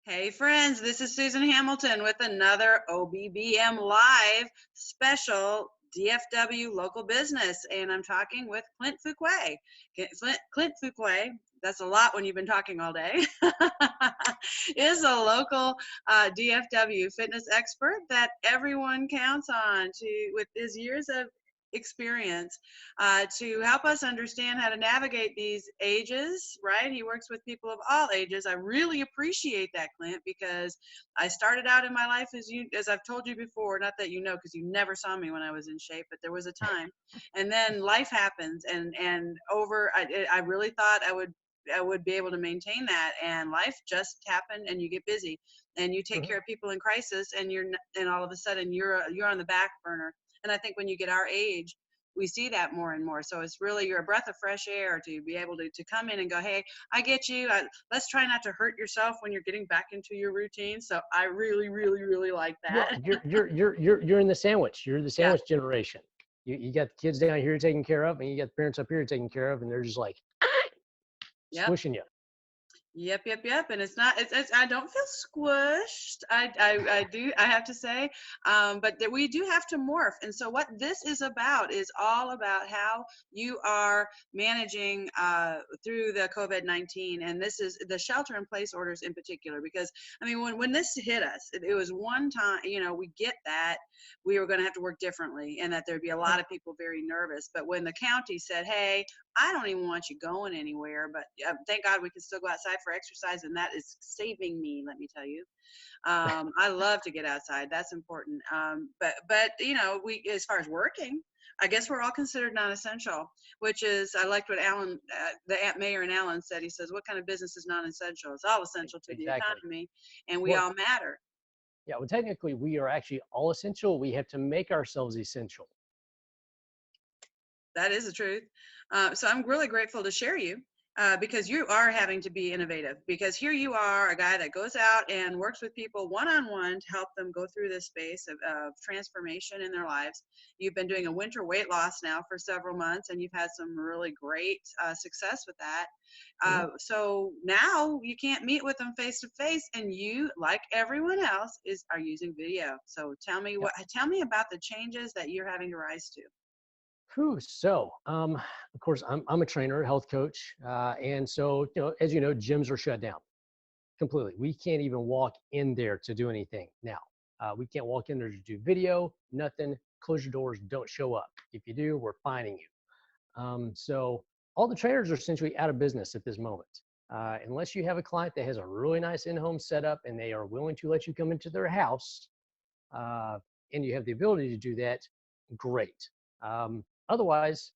Hey friends, this is Susan Hamilton with another OBBM Live special DFW local business, and I'm talking with Clint Fuqua. Clint Fuqua, that's a lot when you've been talking all day, is a local DFW fitness expert that everyone counts on with his years of experience to help us understand how to navigate these ages, right? He works with people of all ages. I really appreciate that, Clint, because I started out in my life as I've told you before, not that you know, because you never saw me when I was in shape, but there was a time, and then life happens, I really thought I would be able to maintain that, and life just happened, and you get busy, and you take care of people in crisis, and all of a sudden you're on the back burner. And I think when you get our age, we see that more and more. So it's really, you're a breath of fresh air to be able to come in and go, hey, I get you. Let's try not to hurt yourself when you're getting back into your routine. So I really, really, really like Well, that. you're in the sandwich. You're the Yeah. sandwich generation. You got the kids down here taken care of, and you got the parents up here taken care of, and they're just like Yep. squishing you. Yep. And it's not, I don't feel squished. I do, I have to say, but that we do have to morph. And so what this is about is all about how you are managing through the COVID-19. And this is the shelter in place orders in particular, because I mean, when this hit us, it was one time, we get that we were going to have to work differently and that there'd be a lot of people very nervous. But when the county said, hey, I don't even want you going anywhere, but thank God we can still go outside for exercise, and that is saving me, let me tell you. I love to get outside. That's important. But we, as far as working, I guess we're all considered non-essential, which is, I liked what Alan, the mayor in Allen said. He says, what kind of business is non-essential? It's all essential to the Exactly. economy, and we Well, all matter. yeah. Well, technically, we are actually all essential. We have to make ourselves essential. That is the truth. So I'm really grateful to share you because you are having to be innovative, because here you are, a guy that goes out and works with people one-on-one to help them go through this space of transformation in their lives. You've been doing a winter weight loss now for several months, and you've had some really great success with that. Mhm. So now you can't meet with them face to face, and you, like everyone else, are using video. So tell me about the changes that you're having to rise to. Whew, so, of course, I'm a trainer, health coach, and so as you know, gyms are shut down completely. We can't even walk in there to do anything now. We can't walk in there to do video, nothing. Close your doors, don't show up. If you do, we're fining you. So all the trainers are essentially out of business at this moment. Unless you have a client that has a really nice in-home setup and they are willing to let you come into their house, uh, and you have the ability to do that, great. Otherwise,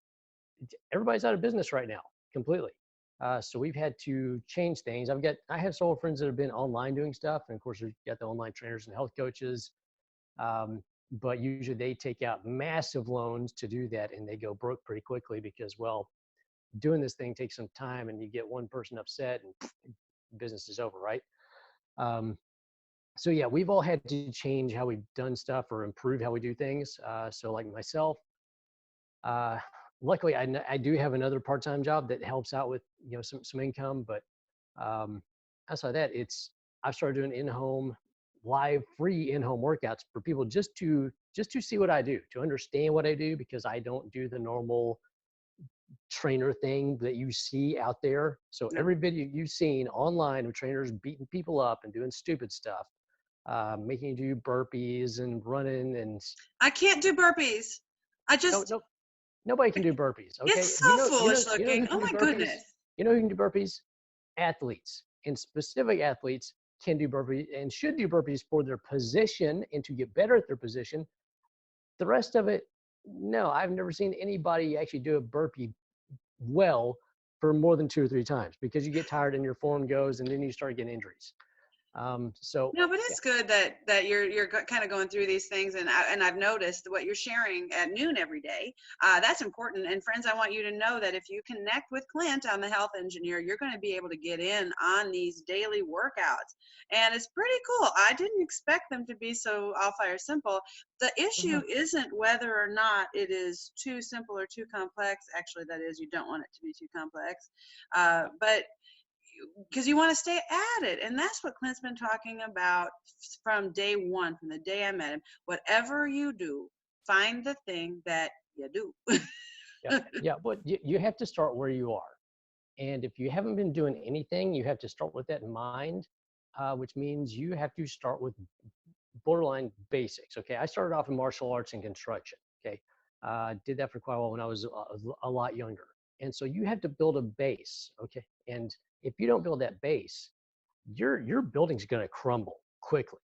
everybody's out of business right now completely. So we've had to change things. I have several friends that have been online doing stuff, and of course we've got the online trainers and health coaches. But usually they take out massive loans to do that, and they go broke pretty quickly because, well, doing this thing takes some time, and you get one person upset, and business is over, right? Um, so yeah, we've all had to change how we've done stuff or improve how we do things. So like myself, uh, luckily I do have another part-time job that helps out with some income, but outside of that, I've started doing in-home live free in-home workouts for people just to see what I do, to understand what I do, because I don't do the normal trainer thing that you see out there. So No. every video you've seen online of trainers beating people up and doing stupid stuff, making you do burpees and running and I can't do burpees. I no, just, no, nobody can do burpees. Okay, it's so foolish who looking. Oh can do my burpees? goodness. You know who can do burpees? Athletes, and specific athletes can do burpees and should do burpees for their position and to get better at their position. The rest of it, no, I've never seen anybody actually do a burpee well for more than 2 or 3 times, because you get tired and your form goes, and then you start getting injuries. So No, but yeah. it's good that you're kind of going through these things, and I've noticed what you're sharing at noon every day. That's important. And friends, I want you to know that if you connect with Clint on the Health Engineer, you're going to be able to get in on these daily workouts, and it's pretty cool. I didn't expect them to be so all fire simple. The issue Mhm. isn't whether or not it is too simple or too complex. Actually, that is, you don't want it to be too complex, but because you want to stay at it. And that's what Clint's been talking about from day one, from the day I met him. Whatever you do, find the thing that you do. Yeah, but you have to start where you are. And if you haven't been doing anything, you have to start with that in mind, which means you have to start with borderline basics. Okay, I started off in martial arts and construction. Okay, did that for quite a while when I was a lot younger. And so you have to build a base. Okay, and if you don't build that base, your building's going to crumble quickly.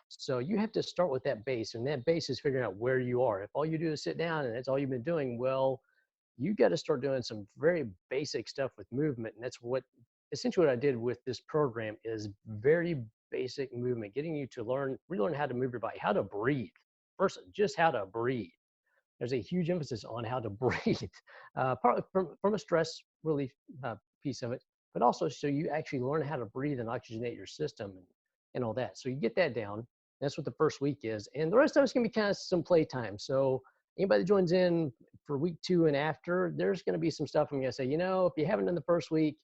So you have to start with that base, and that base is figuring out where you are. If all you do is sit down and that's all you've been doing, well, you got to start doing some very basic stuff with movement. And that's what essentially what I did with this program is very basic movement, getting you to relearn how to move your body, how to breathe. First, just how to breathe. There's a huge emphasis on how to breathe, partly from a stress relief piece of it, but also so you actually learn how to breathe and oxygenate your system and all that. So you get that down. That's what the first week is. And the rest of it's going to be kind of some playtime. So anybody that joins in for week 2 and after, there's going to be some stuff I'm going to say, if you haven't done the first week,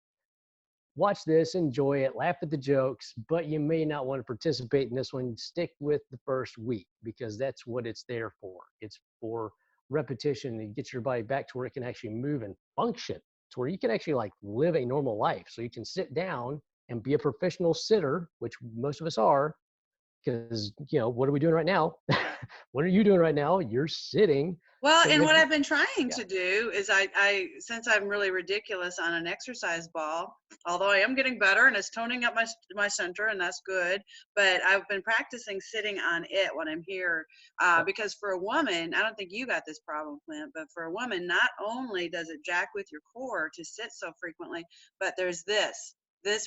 watch this, enjoy it, laugh at the jokes, but you may not want to participate in this one. Stick with the first week because that's what it's there for. It's for repetition and get your body back to where it can actually move and function, to where you can actually like live a normal life. So you can sit down and be a professional sitter, which most of us are, because, what are we doing right now? What are you doing right now? You're sitting. Well, So and what have, I've been trying to do is since I'm really ridiculous on an exercise ball, although I am getting better and it's toning up my center and that's good, but I've been practicing sitting on it when I'm here because for a woman, I don't think you got this problem, Clint, but for a woman, not only does it jack with your core to sit so frequently, but there's this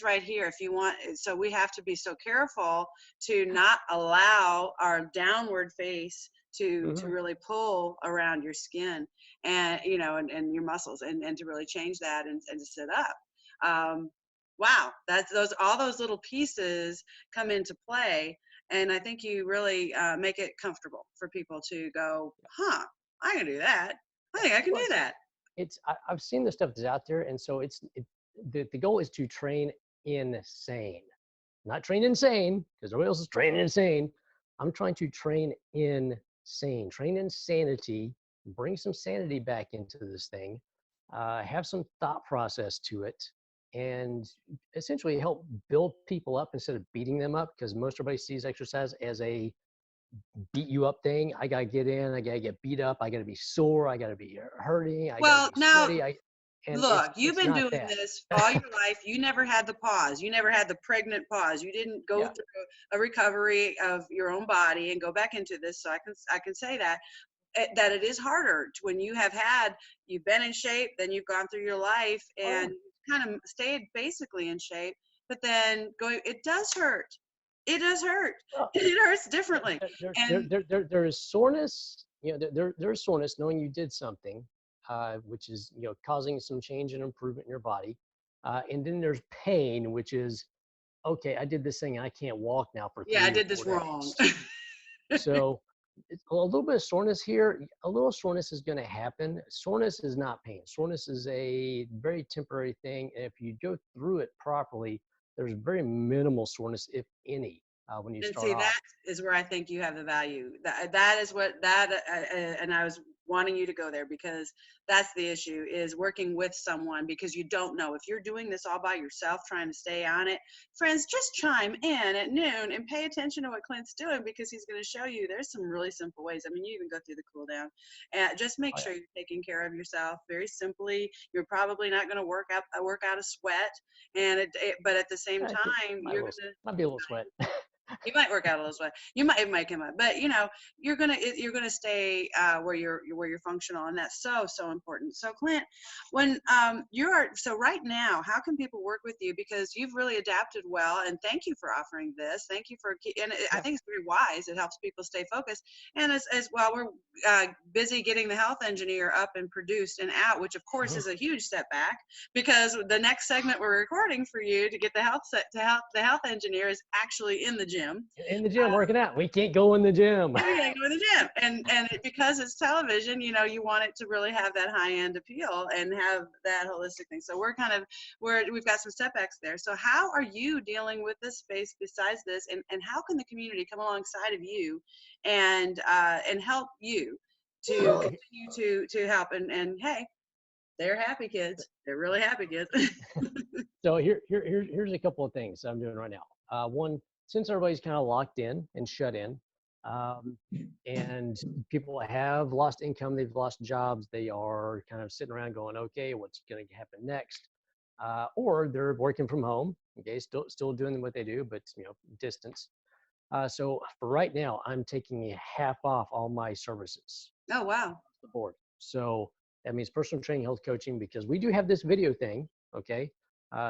right here if you want. So we have to be so careful to not allow our downward face to really pull around your skin and and your muscles and to really change that and to sit up. Wow, that's all those little pieces come into play, and I think you really make it comfortable for people to go, I can do that. I think I can do that. I've seen the stuff that's out there, and so the goal is to train insane, not train insane, because everybody else is training insane. I'm trying to train insane, train insanity, bring some sanity back into this thing, have some thought process to it, and essentially help build people up instead of beating them up, because most everybody sees exercise as a beat you up thing. I gotta get in, I gotta get beat up, I gotta be sore, I gotta be hurting, I gotta be sweaty. And look, you've been doing that. this all your life. You never had the pause. You never had the pregnant pause. You didn't go through a recovery of your own body and go back into this. So I can say that it is harder when you've been in shape, then you've gone through your life and kind of stayed basically in shape. But then it does hurt. It does hurt. It hurts differently. There is soreness. There's soreness knowing you did something. Which is causing some change and improvement in your body, and then there's pain, which is okay. I did this thing and I can't walk now for 3 I did this wrong. So a little bit of soreness here. A little soreness is going to happen. Soreness is not pain. Soreness is a very temporary thing, and if you go through it properly, there's very minimal soreness, if any. When you start off. That is where I think you have the value. That is what and I was wanting you to go there because that's the issue is working with someone because you don't know if you're doing this all by yourself trying to stay on it. Friends, just chime in at noon and pay attention to what Clint's doing because he's going to show you there's some really simple ways. I mean, you even go through the cool down and just make sure you're taking care of yourself very simply. You're probably not going to work out a sweat but at the same time you're going to might be a little sweat. You might work out a little sweat. It might come up, but you're gonna stay where you're functional, and that's so important. So Clint, when so right now, how can people work with you because you've really adapted well, and thank you for offering this. Thank you I think it's very wise. It helps people stay focused, and as well, we're busy getting the health engineer up and produced and out, which of course is a huge step back because the next segment we're recording for you to get the health engineer is actually in the gym. gym. In the gym working out. We can't go in the gym. Yeah, yeah, go to the gym. Because it's television, you want it to really have that high end appeal and have that holistic thing. So we've got some setbacks there. So how are you dealing with this space besides this, and how can the community come alongside of you and help you to continue to help? And hey, they're happy kids. They're really happy kids. So here's a couple of things I'm doing right now. One, since everybody's kind of locked in and shut in, and people have lost income, they've lost jobs, they are kind of sitting around going, okay, what's going to happen next? Or they're working from home, okay, still doing what they do, but distance. So for right now, I'm taking half off all my services. Oh, wow. Across the board. So that means personal training, health coaching, because we do have this video thing, okay?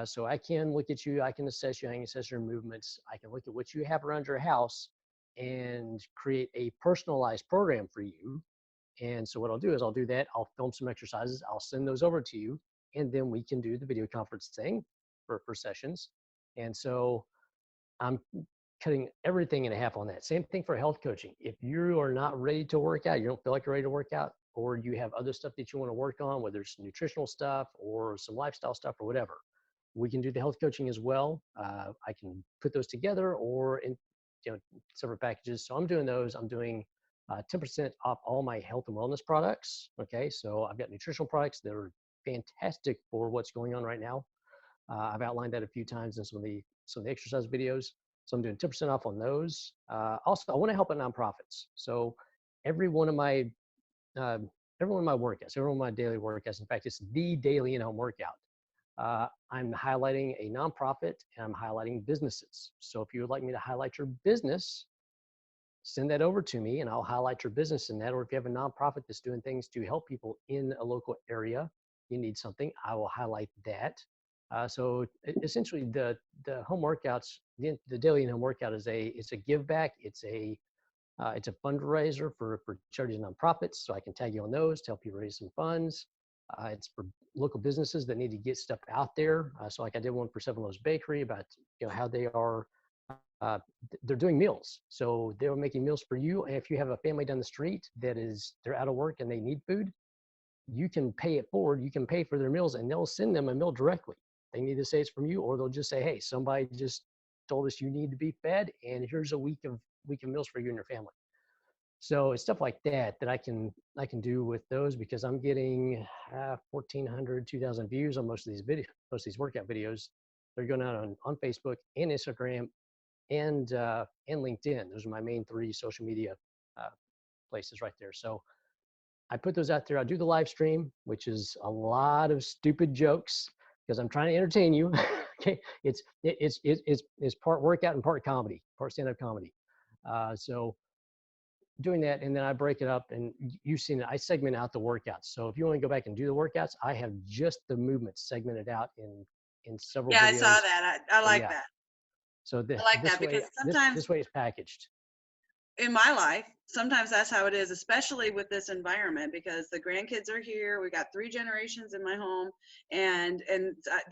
So I can look at you, I can assess you, I can assess your movements, I can look at what you have around your house and create a personalized program for you. And so what I'll do is I'll do that, I'll film some exercises, I'll send those over to you, and then we can do the video conference thing for sessions. And so I'm cutting everything in half on that. Same thing for health coaching. If you are not ready to work out, you don't feel like you're ready to work out, or you have other stuff that you want to work on, whether it's nutritional stuff or some lifestyle stuff or whatever, we can do the health coaching as well. I can put those together or in separate packages. So I'm doing those. I'm doing 10% off all my health and wellness products. Okay, so I've got nutritional products that are fantastic for what's going on right now. I've outlined that a few times in some of the exercise videos. So I'm doing 10% off on those. Also, I want to help out nonprofits. So every one of my workouts, every one of my daily workouts, in fact, it's the daily in-home workout. I'm highlighting a nonprofit and I'm highlighting businesses. So if you would like me to highlight your business, send that over to me and I'll highlight your business in that. Or if you have a nonprofit that's doing things to help people in a local area, you need something, I will highlight that. So essentially the home workouts, the daily in-home workout it's a give back. It's a fundraiser for charities and nonprofits. So I can tag you on those to help you raise some funds. It's for local businesses that need to get stuff out there. So like I did one for Seven Loaves Bakery about how they are, they're doing meals. So they're making meals for you. And if you have a family down the street they're out of work and they need food, you can pay it forward. You can pay for their meals and they'll send them a meal directly. They need to say it's from you, or they'll just say, hey, somebody just told us you need to be fed and here's a week of meals for you and your family. So it's stuff like that I can do with those, because I'm getting 1,400, 2,000 views on most of these workout videos. They're going out on Facebook and Instagram and LinkedIn. Those are my main 3 social media places right there. So I put those out there. I do the live stream, which is a lot of stupid jokes because I'm trying to entertain you. Okay, it's part workout and part comedy, part stand-up comedy. So doing that, and then I break it up, and you've seen it. I segment out the workouts. So if you want to go back and do the workouts, I have just the movements segmented out in several. Yeah, videos. I saw that. I like that. So I like that because sometimes this way it's packaged. In my life, sometimes that's how it is, especially with this environment, because the grandkids are here. We got 3 generations in my home, and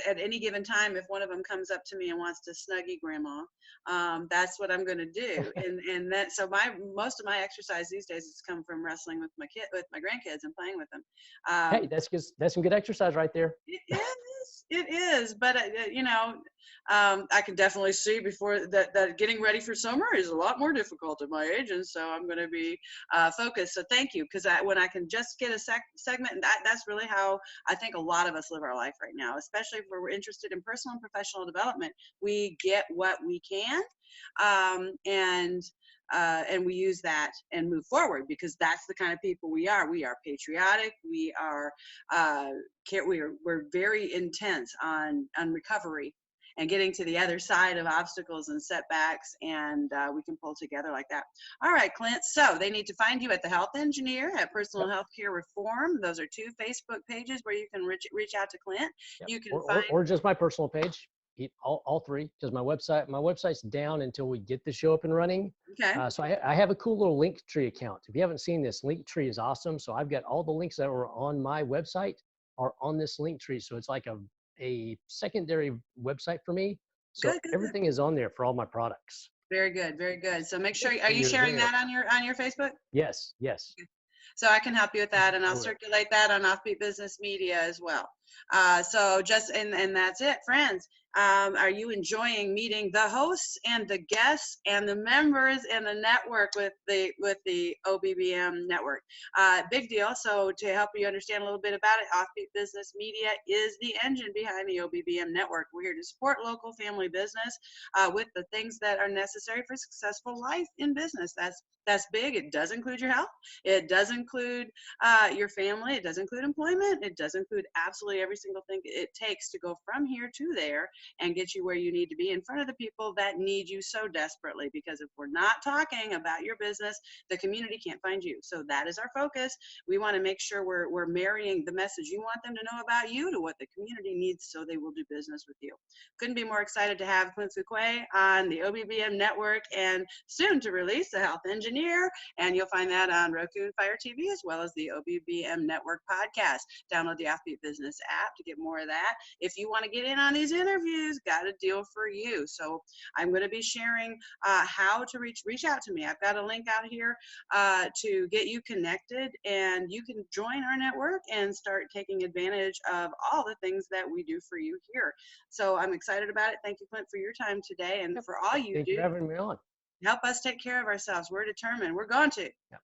at any given time, if one of them comes up to me and wants to snuggie grandma, that's what I'm going to do. And that, so most of my exercise these days has come from wrestling with my grandkids and playing with them. Hey, that's some good exercise right there. It is, but I can definitely see before that getting ready for summer is a lot more difficult at my age, and so I'm going to be focused. So thank you, because when I can just get a segment, and that's really how I think a lot of us live our life right now, especially if we're interested in personal and professional development. We get what we can, and we use that and move forward, because that's the kind of people we are. We are patriotic. We are we're very intense on recovery and getting to the other side of obstacles and setbacks, and we can pull together like that. All right, Clint. So they need to find you at The Health Engineer, at Personal Healthcare Reform. Those are 2 Facebook pages where you can reach out to Clint. Yep. You can or just my personal page. All 3, because my website's down until we get the show up and running. Okay. So I have a cool little Linktree account. If you haven't seen this, Linktree is awesome. So I've got all the links that were on my website are on this Linktree. So it's like a secondary website for me. So Good. everything is on there for all my products. Very good, very good. So make sure, Make are sure you you're sharing there. that on your Facebook? Yes, yes. So I can help you with that, and I'll Do it. circulate that on Offbeat Business Media as well. So just, and that's it, friends. Are you enjoying meeting the hosts and the guests and the members in the network with the OBBM network? Big deal. So to help you understand a little bit about it, Offbeat Business Media is the engine behind the OBBM network. We're here to support local family business with the things that are necessary for successful life in business. That's big. It does include your health. It does include your family. It does include employment. It does include absolutely every single thing it takes to go from here to there and get you where you need to be in front of the people that need you so desperately. Because if we're not talking about your business, the community can't find you. So that is our focus. We want to make sure we're marrying the message you want them to know about you to what the community needs so they will do business with you. Couldn't be more excited to have Clint Fuqua on the OBBM network and soon to release the Health Engineer. And you'll find that on Roku and Fire TV as well as the OBBM network podcast. Download the Offbeat Business app to get more of that. If you want to get in on these interviews, got a deal for you. So I'm going to be sharing how to reach out to me. I've got a link out here to get you connected, and you can join our network and start taking advantage of all the things that we do for you here. So I'm excited about it. Thank you, Clint, for your time today and for all you Thank do. you for having me on. Help us take care of ourselves. We're determined. We're going to. Yeah.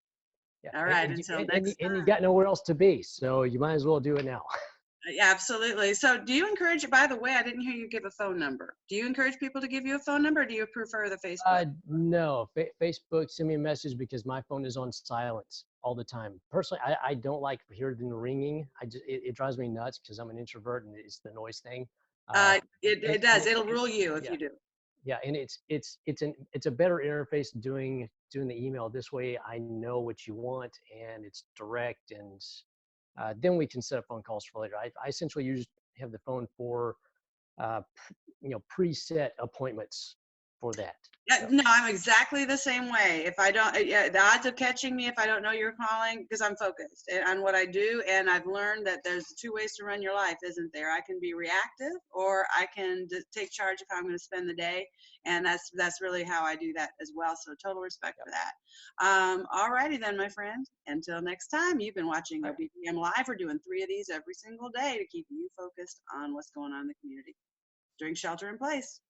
Yeah. All right. Until next and you time. got nowhere else to be, so you might as well do it now. Yeah, absolutely. So do you encourage, by the way, I didn't hear you give a phone number. Do you encourage people to give you a phone number, or do you prefer the Facebook? No, Facebook, send me a message because my phone is on silent all the time. Personally, I don't like hearing the ringing. It drives me nuts because I'm an introvert and it's the noise thing. It does. It'll rule you if Yeah, you do. yeah, and it's a better interface doing the email this way. I know what you want and it's direct, and then we can set up phone calls for later. I essentially have the phone for preset appointments for that. Yeah, So, no, I'm exactly the same way. If I don't, yeah, the odds of catching me if I don't know you're calling, because I'm focused on what I do, and I've learned that there's two ways to run your life, isn't there? I can be reactive, or I can take charge if I'm going to spend the day, and that's really how I do that as well. So total respect for that. All righty then, my friend. Until next time, you've been watching OBBM Live. We're doing 3 of these every single day to keep you focused on what's going on in the community during shelter in place.